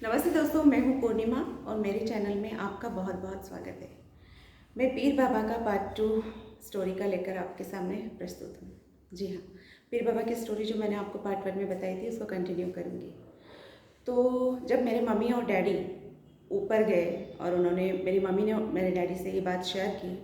नमस्ते दोस्तों, मैं हूँ पूर्णिमा और मेरे चैनल में आपका बहुत बहुत स्वागत है। मैं पीर बाबा का पार्ट 2 स्टोरी का लेकर आपके सामने प्रस्तुत हूँ। जी हाँ, पीर बाबा की स्टोरी जो मैंने आपको पार्ट 1 में बताई थी उसको कंटिन्यू करूँगी। तो जब मेरे मम्मी और डैडी ऊपर गए और उन्होंने मेरी मम्मी ने मेरे डैडी से ये बात शेयर की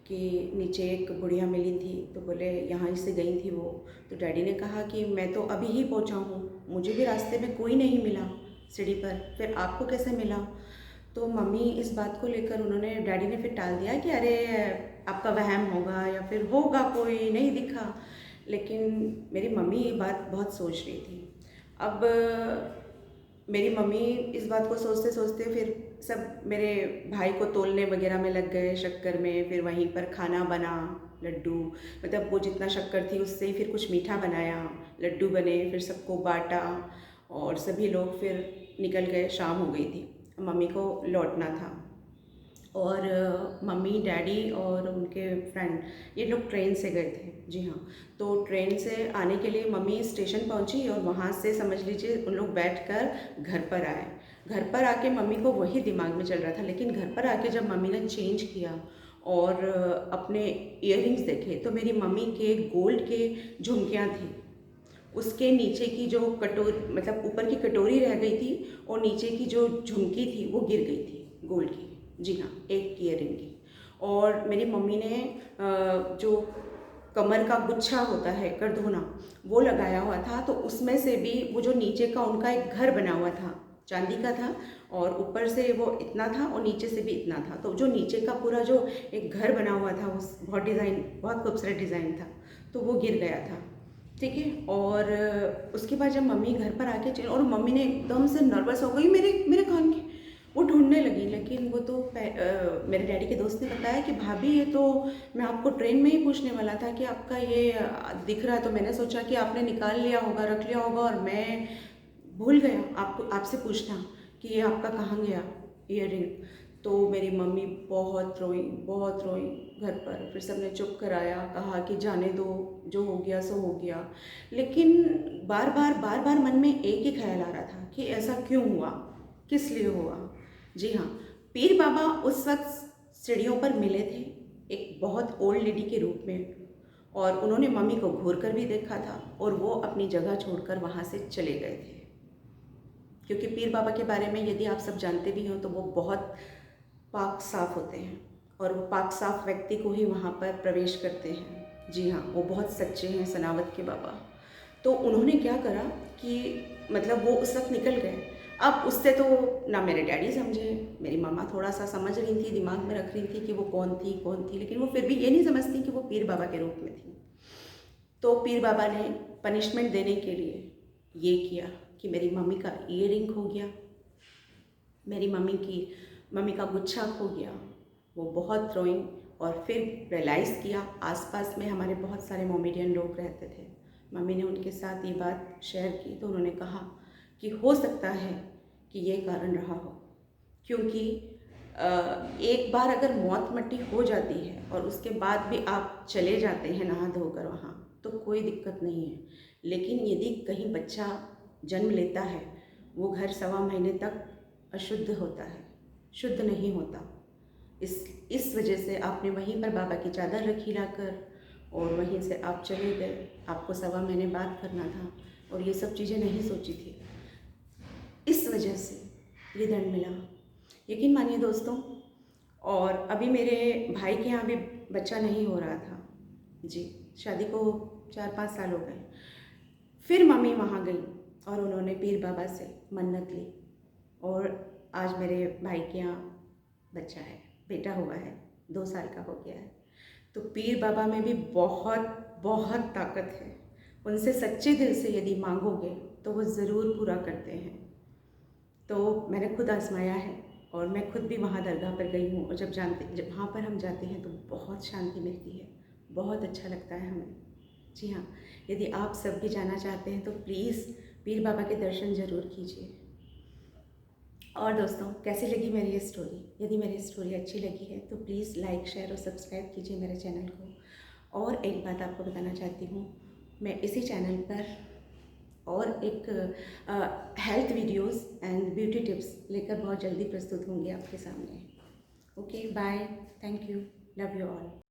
कि नीचे एक बुढ़िया मिली थी, तो बोले यहाँ से गई थी वो। तो डैडी ने कहा कि मैं तो अभी ही पहुँचा हूँ, मुझे भी रास्ते में कोई नहीं मिला सीढ़ी पर, फिर आपको कैसे मिला? तो मम्मी इस बात को लेकर डैडी ने फिर टाल दिया कि अरे आपका वहम होगा या फिर होगा कोई नहीं दिखा। लेकिन मेरी मम्मी ये बात बहुत सोच रही थी। अब मेरी मम्मी इस बात को सोचते सोचते फिर सब मेरे भाई को तोलने वगैरह में लग गए, शक्कर में। फिर वहीं पर खाना बना, लड्डू, मतलब वो जितना शक्कर थी उससे ही फिर कुछ मीठा बनाया, लड्डू बने, फिर सबको बांटा और सभी लोग फिर निकल गए। शाम हो गई थी, मम्मी को लौटना था और मम्मी डैडी और उनके फ्रेंड ये लोग ट्रेन से गए थे। जी हाँ, तो ट्रेन से आने के लिए मम्मी स्टेशन पहुंची और वहाँ से समझ लीजिए उन लोग बैठकर घर पर आए। घर पर आके मम्मी को वही दिमाग में चल रहा था, लेकिन घर पर आके जब मम्मी ने चेंज किया और अपने इयररिंग्स देखे तो मेरी मम्मी के गोल्ड के झुमकियाँ थी। उसके नीचे की जो कटोरी, मतलब ऊपर की कटोरी रह गई थी और नीचे की जो झुमकी थी वो गिर गई थी गोल्ड की। जी हाँ, एक ईयरिंग की। और मेरी मम्मी ने जो कमर का गुच्छा होता है करधोना, वो लगाया हुआ था। तो उसमें से भी वो जो नीचे का उनका एक घर बना हुआ था, चांदी का था, और ऊपर से वो इतना था और नीचे से भी इतना था। तो जो नीचे का पूरा जो एक घर बना हुआ था उस बहुत खूबसूरत डिज़ाइन था, तो वो गिर गया था। ठीक है। और उसके बाद जब मम्मी घर पर आके और मम्मी ने एकदम से नर्वस हो गई, मेरे मेरे कान की वो ढूंढने लगी। लेकिन वो तो मेरे डैडी के दोस्त ने बताया कि भाभी ये तो मैं आपको ट्रेन में ही पूछने वाला था कि आपका ये दिख रहा, तो मैंने सोचा कि आपने निकाल लिया होगा, रख लिया होगा, और मैं भूल गया आपको आपसे पूछना कि ये आपका कहाँ गया ईयरिंग। तो मेरी मम्मी बहुत रोई घर पर। फिर सबने चुप कराया, कहा कि जाने दो, जो हो गया सो हो गया। लेकिन बार बार मन में एक ही ख्याल आ रहा था कि ऐसा क्यों हुआ, किस लिए हुआ। जी हाँ, पीर बाबा उस वक्त सीढ़ियों पर मिले थे एक बहुत ओल्ड लेडी के रूप में, और उन्होंने मम्मी को घूर कर भी देखा था और वो अपनी जगह छोड़कर वहाँ से चले गए थे। क्योंकि पीर बाबा के बारे में यदि आप सब जानते भी हो तो वो बहुत पाक साफ होते हैं और वो पाक साफ व्यक्ति को ही वहाँ पर प्रवेश करते हैं। जी हाँ, वो बहुत सच्चे हैं सनावत के बाबा। तो उन्होंने क्या करा कि मतलब वो उस वक्त निकल गए। अब उससे तो ना मेरे डैडी समझे, मेरी मामा थोड़ा सा समझ रही थी, दिमाग में रख रही थी कि वो कौन थी, लेकिन वो फिर भी ये नहीं समझती कि वो पीर बाबा के रूप में थी। तो पीर बाबा ने पनिशमेंट देने के लिए ये किया कि मेरी मम्मी का ईयरिंग खो गया, मेरी मम्मी का गुच्छा खो गया। वो बहुत रोईं और फिर रियलाइज़ किया, आसपास में हमारे बहुत सारे मोमेडियन लोग रहते थे। मम्मी ने उनके साथ ये बात शेयर की तो उन्होंने कहा कि हो सकता है कि ये कारण रहा हो, क्योंकि एक बार अगर मौत मट्टी हो जाती है और उसके बाद भी आप चले जाते हैं नहा धोकर वहाँ, तो कोई दिक्कत नहीं है। लेकिन यदि कहीं बच्चा जन्म लेता है, वो घर 1.25 महीने तक अशुद्ध होता है, शुद्ध नहीं होता। इस वजह से आपने वहीं पर बाबा की चादर रखी लाकर और वहीं से आप चले गए। आपको 1.25 महीने बाद करना था और ये सब चीज़ें नहीं सोची थी, इस वजह से ये दंड मिला। यकीन मानिए दोस्तों, और अभी मेरे भाई के यहाँ भी बच्चा नहीं हो रहा था। जी, शादी को 4-5 साल हो गए। फिर मम्मी वहाँ गई और उन्होंने पीर बाबा से मन्नत ली और आज मेरे भाई के यहाँ बच्चा है, बेटा हुआ है, 2 साल का हो गया है। तो पीर बाबा में भी बहुत बहुत ताकत है। उनसे सच्चे दिल से यदि मांगोगे तो वो ज़रूर पूरा करते हैं। तो मैंने खुद आजमाया है और मैं खुद भी वहाँ दरगाह पर गई हूँ, और जब वहाँ पर हम जाते हैं तो बहुत शांति मिलती है, बहुत अच्छा लगता है हमें। जी हाँ, यदि आप सब भी जाना चाहते हैं तो प्लीज़ पीर बाबा के दर्शन ज़रूर कीजिए। और दोस्तों, कैसी लगी मेरी ये स्टोरी? यदि मेरी स्टोरी अच्छी लगी है तो प्लीज़ लाइक, शेयर और सब्सक्राइब कीजिए मेरे चैनल को। और एक बात आपको बताना चाहती हूँ, मैं इसी चैनल पर और एक health videos and beauty tips लेकर बहुत जल्दी प्रस्तुत होंगी आपके सामने। Okay bye, thank you, love you all.